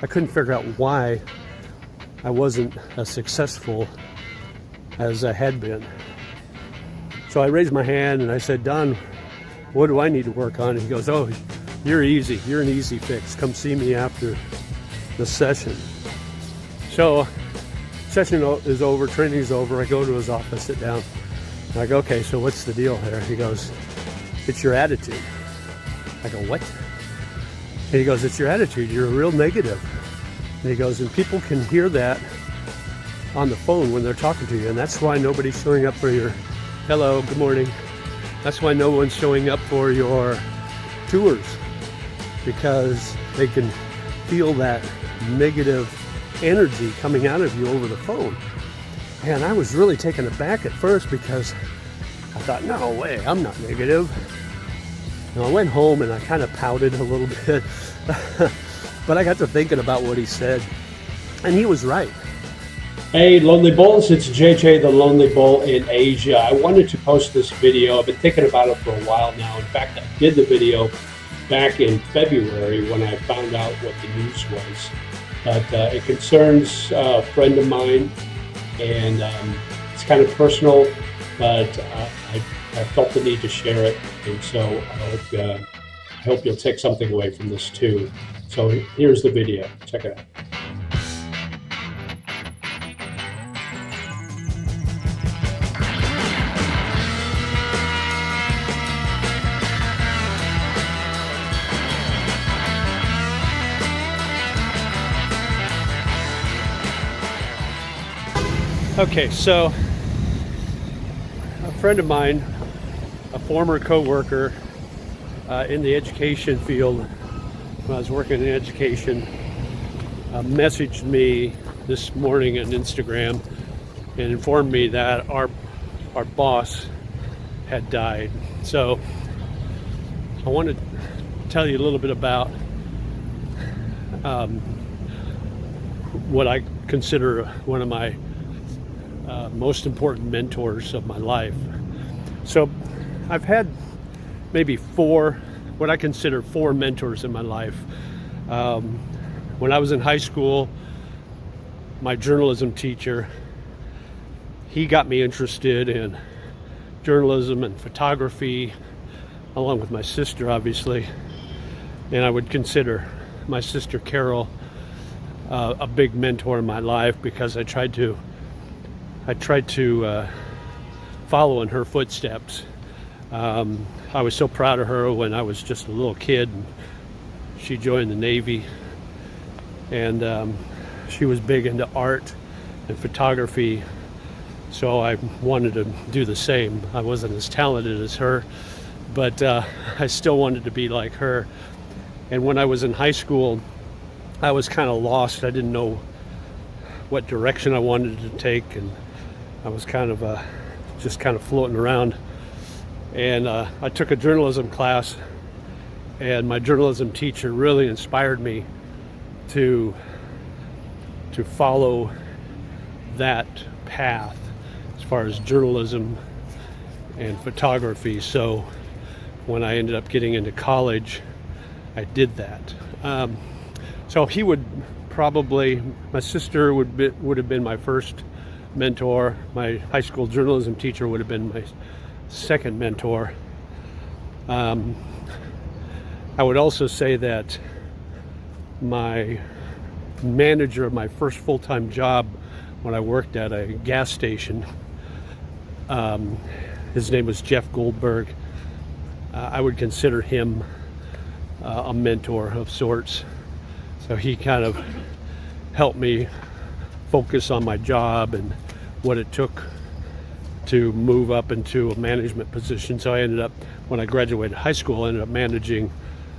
I couldn't figure out why I wasn't as successful as I had been. So I raised my hand and I said, Don, what do I need to work on? And he goes, oh, you're easy. You're an easy fix. Come see me after the session. So session is over, training is over. I go to his office, sit down. And I go, okay, so what's the deal here? He goes, it's your attitude. I go, what? And he goes, it's your attitude. You're real negative. And he goes, and people can hear that on the phone when they're talking to you. And that's why nobody's showing up for your hello, good morning. That's why no one's showing up for your tours, because they can feel that negative energy coming out of you over the phone. And I was really taken aback at first because I thought, no way, I'm not negative. And I went home and I kind of pouted a little bit, but I got to thinking about what he said, and he was right. Hey Lonely Bulls, it's JJ the Lonely Bull in Asia. I wanted to post this video. I've been thinking about it for a while now. In fact, I did the video back in February when I found out what the news was. But it concerns a friend of mine, and it's kind of personal, but I felt the need to share it. And so I hope you'll take something away from this too. So here's the video. Check it out. Okay, so a friend of mine, a former co-worker in the education field, when I was working in education, messaged me this morning on Instagram and informed me that our boss had died. So I want to tell you a little bit about what I consider one of my most important mentors of my life. So I've had maybe what I consider four mentors in my life. When I was in high school, my journalism teacher, he got me interested in journalism and photography, along with my sister, obviously. And I would consider my sister Carol a big mentor in my life, because I tried to follow in her footsteps. I was so proud of her when I was just a little kid. And she joined the Navy, and she was big into art and photography, so I wanted to do the same. I wasn't as talented as her, but I still wanted to be like her. And when I was in high school, I was kind of lost. I didn't know what direction I wanted to take, and I was kind of just kind of floating around. And I took a journalism class, and my journalism teacher really inspired me to follow that path as far as journalism and photography. So when I ended up getting into college, I did that. So he would probably, my sister would have been my first mentor. My high school journalism teacher would have been my second mentor. I would also say that my manager of my first full-time job, when I worked at a gas station, his name was Jeff Goldberg. I would consider him a mentor of sorts. So he kind of helped me focus on my job and what it took to move up into a management position. So I ended up, when I graduated high school, I ended up managing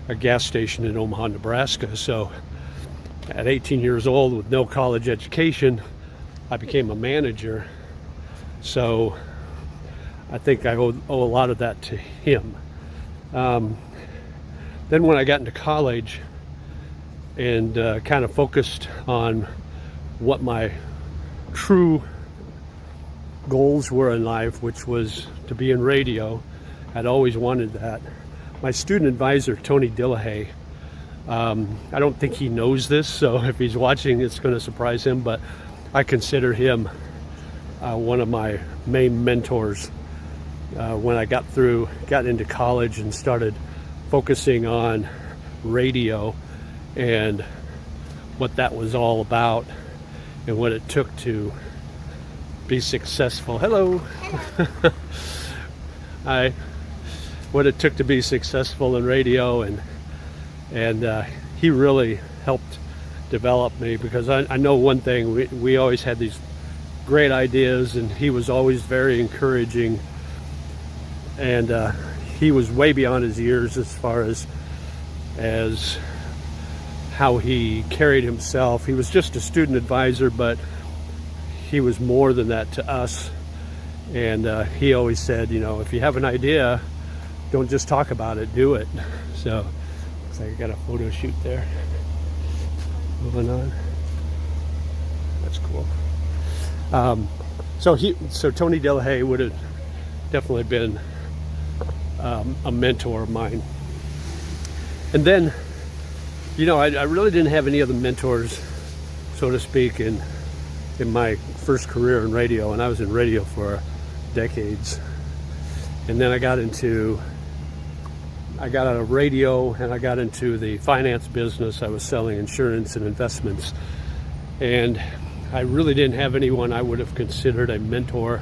a gas station in Omaha, Nebraska. So at 18 years old with no college education, I became a manager. So I think I owe a lot of that to him. Then when I got into college and kind of focused on what my true goals were in life, which was to be in radio. I'd always wanted that. My student advisor, Tony Dillahay, I don't think he knows this, so if he's watching, it's going to surprise him, but I consider him one of my main mentors when I got into college and started focusing on radio and what that was all about and what it took to be successful. Hello. What it took to be successful in radio, and he really helped develop me, because I know one thing, we always had these great ideas, and he was always very encouraging, and he was way beyond his years as far as how he carried himself. He was just a student advisor, but he was more than that to us. And he always said, you know, if you have an idea, don't just talk about it, do it. So looks like I got a photo shoot there going on. That's cool. So Tony Delahaye would have definitely been a mentor of mine. And then, you know, I really didn't have any other mentors, so to speak, in my first career in radio, and I was in radio for decades. And then I got out of radio and I got into the finance business. I was selling insurance and investments, and I really didn't have anyone I would have considered a mentor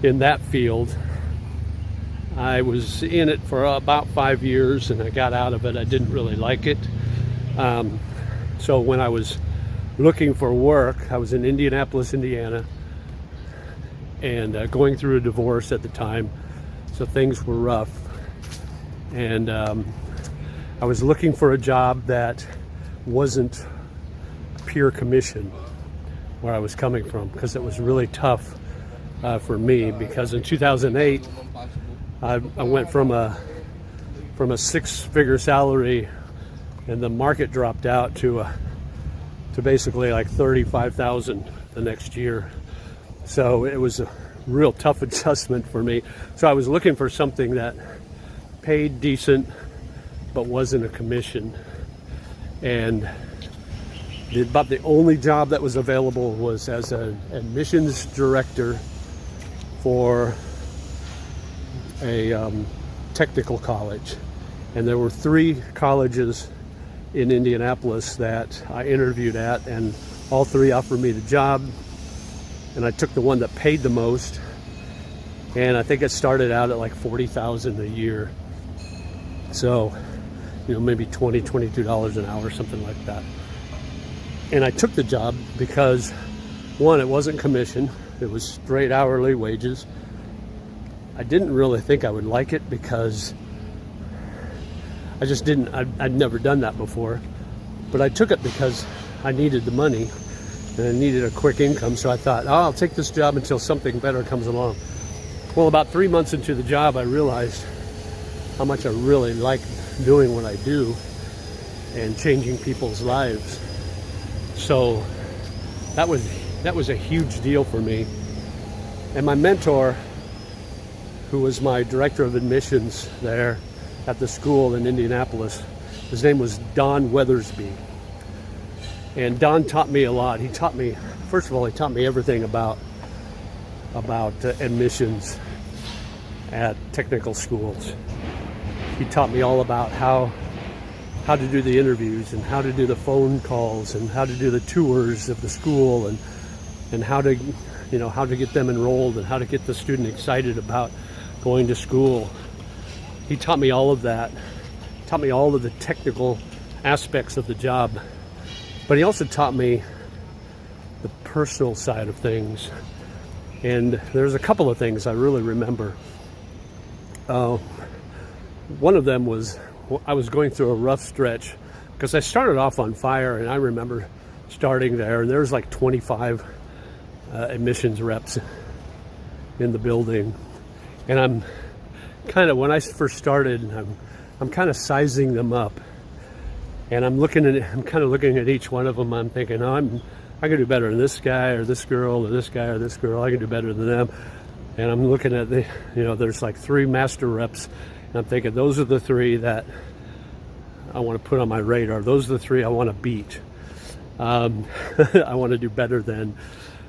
in that field. I was in it for about 5 years and I got out of it. I didn't really like it. So when I was looking for work, I was in Indianapolis, Indiana, and going through a divorce at the time, so things were rough. And I was looking for a job that wasn't pure commission where I was coming from, because it was really tough for me, because in 2008 I went from a six-figure salary, and the market dropped out to basically like $35,000 the next year. So it was a real tough adjustment for me. So I was looking for something that paid decent but wasn't a commission. And about the only job that was available was as an admissions director for a technical college. And there were 3 colleges in Indianapolis that I interviewed at, and all 3 offered me the job, and I took the one that paid the most, and I think it started out at like $40,000 a year. So, you know, maybe $22 an hour, something like that. And I took the job because, one, it wasn't commission, it was straight hourly wages. I didn't really think I would like it because I just didn't, I'd never done that before. But I took it because I needed the money and I needed a quick income. So I thought, oh, I'll take this job until something better comes along. Well, about 3 months into the job, I realized how much I really like doing what I do and changing people's lives. So that was a huge deal for me. And my mentor, who was my director of admissions there at the school in Indianapolis, his name was Don Weathersby. And Don taught me a lot. He taught me, first of all, he taught me everything about admissions at technical schools. He taught me all about how to do the interviews and how to do the phone calls and how to do the tours of the school and how to get them enrolled and how to get the student excited about going to school. He taught me all of that, taught me all of the technical aspects of the job, but he also taught me the personal side of things. And there's a couple of things I really remember. One of them was, I was going through a rough stretch because I started off on fire, and I remember starting there and there was like 25 admissions reps in the building. And I'm kind of, when I first started, I'm kind of sizing them up, and I'm kind of looking at each one of them. I'm thinking, oh, I can do better than this guy or this girl or this guy or this girl. I can do better than them. And I'm looking at there's like 3 master reps, and I'm thinking those are the 3 that I want to put on my radar. Those are the three I want to beat. I want to do better than.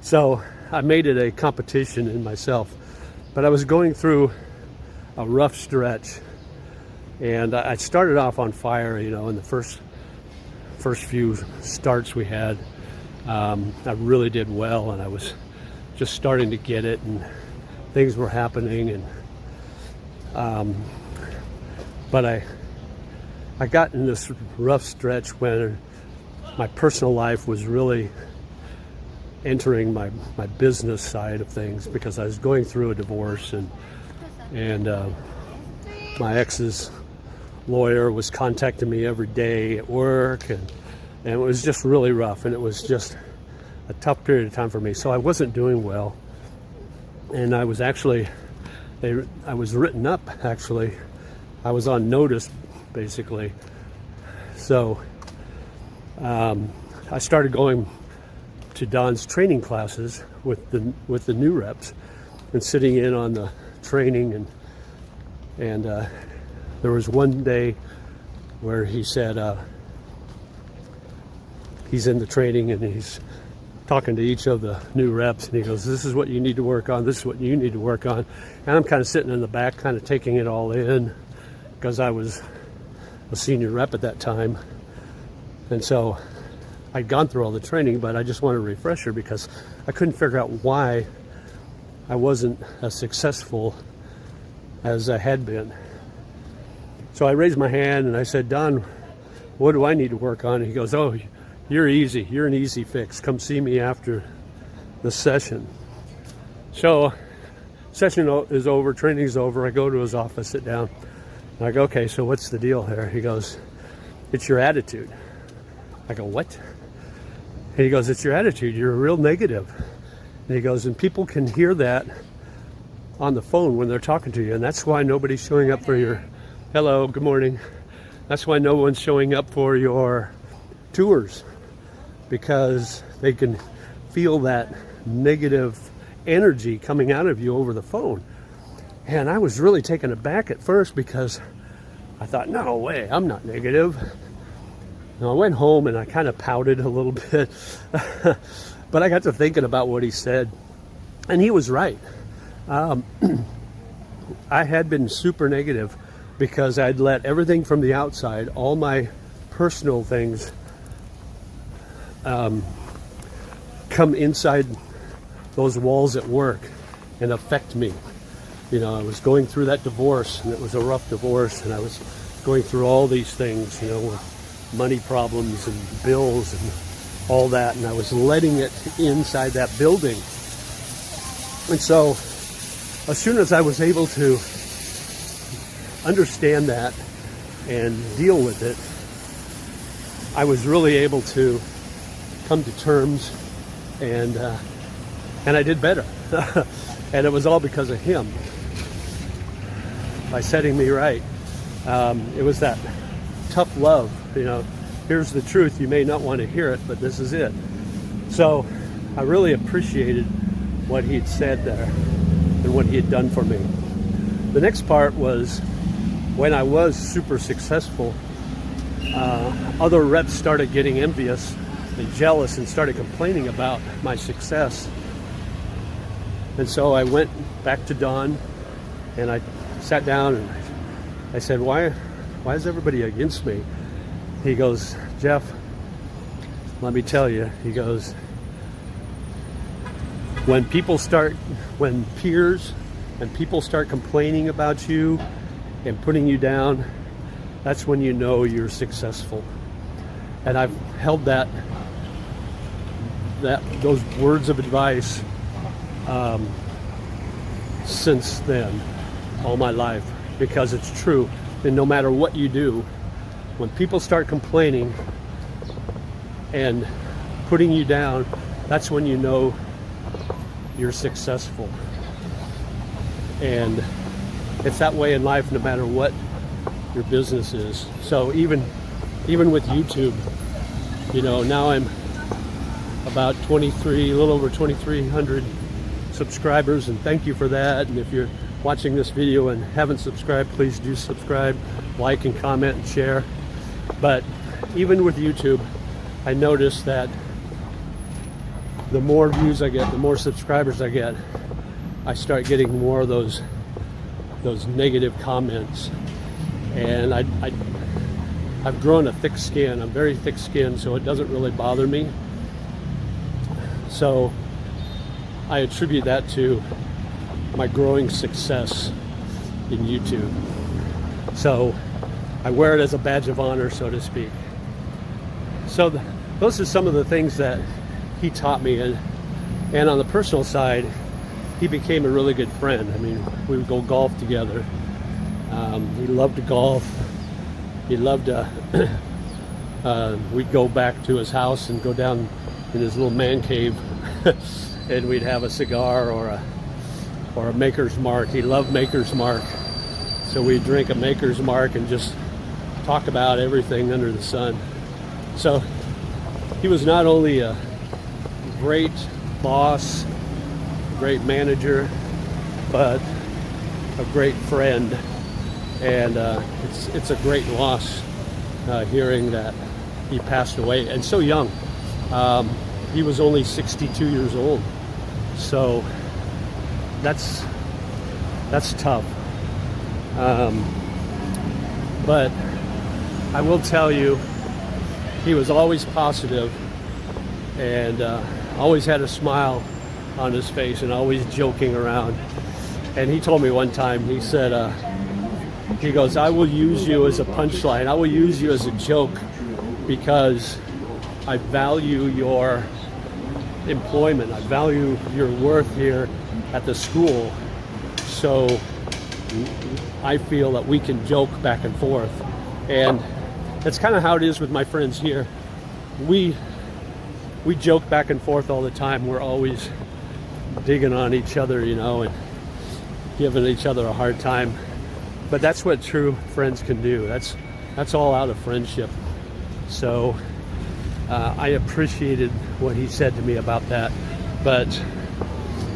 So I made it a competition in myself. But I was going through a rough stretch, and I started off on fire, you know, in the first few starts we had. I really did well, and I was just starting to get it, and things were happening, and but I got in this rough stretch when my personal life was really entering my business side of things, because I was going through a divorce, and my ex's lawyer was contacting me every day at work, and it was just really rough, and it was just a tough period of time for me. So I wasn't doing well, and I was actually, I was written up, actually. I was on notice, basically. So I started going to Don's training classes with the new reps, and sitting in on the training, and there was one day where he said he's in the training, and he's talking to each of the new reps, and he goes, "This is what you need to work on, this is what you need to work on." And I'm kind of sitting in the back, kind of taking it all in, because I was a senior rep at that time. And so I'd gone through all the training, but I just wanted a refresher, because I couldn't figure out why I wasn't as successful as I had been. So I raised my hand and I said, "Don, what do I need to work on?" And he goes, "Oh, you're easy. You're an easy fix. Come see me after the session." So session is over, training's over. I go to his office, sit down, and I go, "Okay, so what's the deal here?" He goes, "It's your attitude." I go, "What?" And he goes, "It's your attitude. You're real negative." And he goes, "And people can hear that on the phone when they're talking to you, and that's why nobody's showing up for your, hello, good morning. That's why no one's showing up for your tours, because they can feel that negative energy coming out of you over the phone." And I was really taken aback at first, because I thought, no way, I'm not negative. Now I went home and I kind of pouted a little bit, but I got to thinking about what he said, and he was right. I had been super negative, because I'd let everything from the outside, all my personal things, come inside those walls at work and affect me. You know, I was going through that divorce, and it was a rough divorce, and I was going through all these things, you know, with money problems and bills and all that, and I was letting it inside that building. And so as soon as I was able to understand that and deal with it, I was really able to come to terms, and I did better. And it was all because of him, by setting me right. It was that tough love, you know. Here's the truth. You may not want to hear it, but this is it. So I really appreciated what he had said there and what he had done for me. The next part was when I was super successful, other reps started getting envious and jealous and started complaining about my success. And so I went back to Don, and I sat down and I said, why is everybody against me? He goes, "Jeff, let me tell you," he goes, when peers and people start complaining about you and putting you down, that's when you know you're successful. And I've held those words of advice since then, all my life, because it's true. And no matter what you do, when people start complaining and putting you down, that's when you know you're successful. And it's that way in life, no matter what your business is. So even with YouTube, you know, now I'm about a little over 2,300 subscribers, and thank you for that. And if you're watching this video and haven't subscribed, please do subscribe, like and comment and share. But even with YouTube, I noticed that the more views I get, the more subscribers I get, I start getting more of those negative comments. And I've grown a thick skin. I'm very thick-skinned, so it doesn't really bother me. So I attribute that to my growing success in YouTube. So I wear it as a badge of honor, so to speak. So those are some of the things that he taught me. And on the personal side, he became a really good friend. I mean, we would go golf together. He loved to golf. He loved to, we'd go back to his house and go down in his little man cave and we'd have a cigar or a Maker's Mark. He loved Maker's Mark. So we'd drink a Maker's Mark and just talk about everything under the sun. So he was not only a great boss, great manager, but a great friend. And it's a great loss hearing that he passed away, and so young. He was only 62 years old, so that's tough. But I will tell you, he was always positive and always had a smile on his face and always joking around. And he told me one time, he said, he goes, I will use you as a punchline. I will use you as a joke because I value your employment. I value your worth here at the school. So I feel that we can joke back and forth. And that's kind of how it is with my friends here. We joke back and forth all the time. We're always digging on each other, you know, and giving each other a hard time. But that's what true friends can do. That's all out of friendship. So I appreciated what he said to me about that. But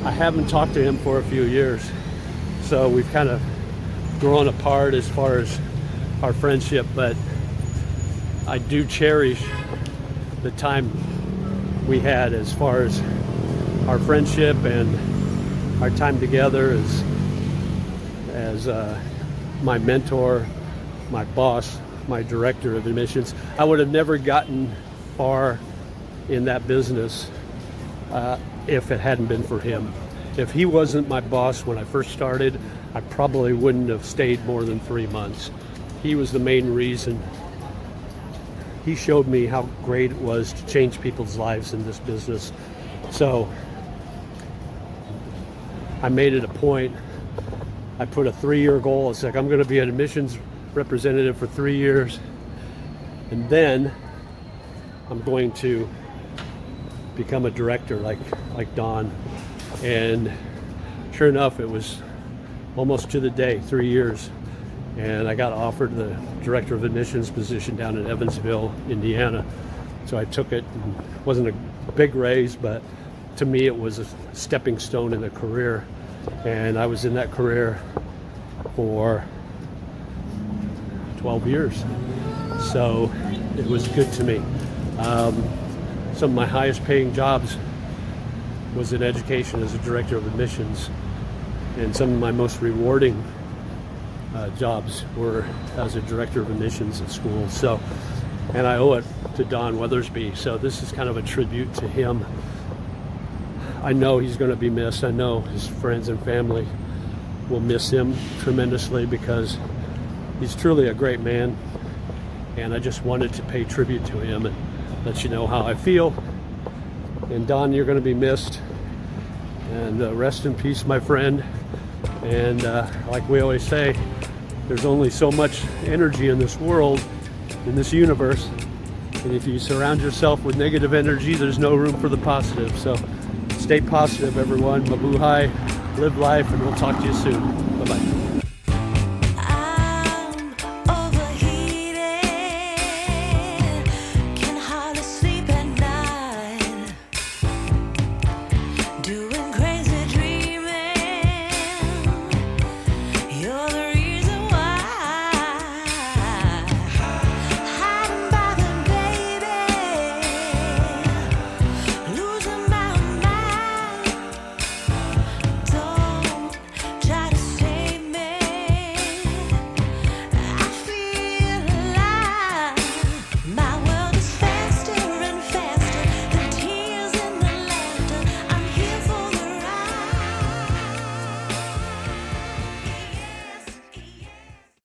I haven't talked to him for a few years. So we've kind of grown apart as far as our friendship. But I do cherish the time we had as far as our friendship and our time together as my mentor, my boss, my director of admissions. I would have never gotten far in that business if it hadn't been for him. If he wasn't my boss when I first started, I probably wouldn't have stayed more than 3 months. He was the main reason. He showed me how great it was to change people's lives in this business. So I made it a point. I put a 3-year goal. It's like, I'm going to be an admissions representative for 3 years, and then I'm going to become a director like Don. And sure enough, it was almost to the day, 3 years, and I got offered the director of admissions position down in Evansville, Indiana. So I took it. It wasn't a big raise, but to me it was a stepping stone in the career. And I was in that career for 12 years. So it was good to me. Some of my highest paying jobs was in education as a director of admissions. And some of my most rewarding jobs were as a director of admissions at school. So, and I owe it to Don Weathersby. So this is kind of a tribute to him. I know he's going to be missed. I know his friends and family will miss him tremendously because he's truly a great man. And I just wanted to pay tribute to him and let you know how I feel. And Don, you're going to be missed. And rest in peace, my friend. And like we always say, there's only so much energy in this world, in this universe. And if you surround yourself with negative energy, there's no room for the positive. So stay positive, everyone. Mabuhay, live life, and we'll talk to you soon. Bye-bye.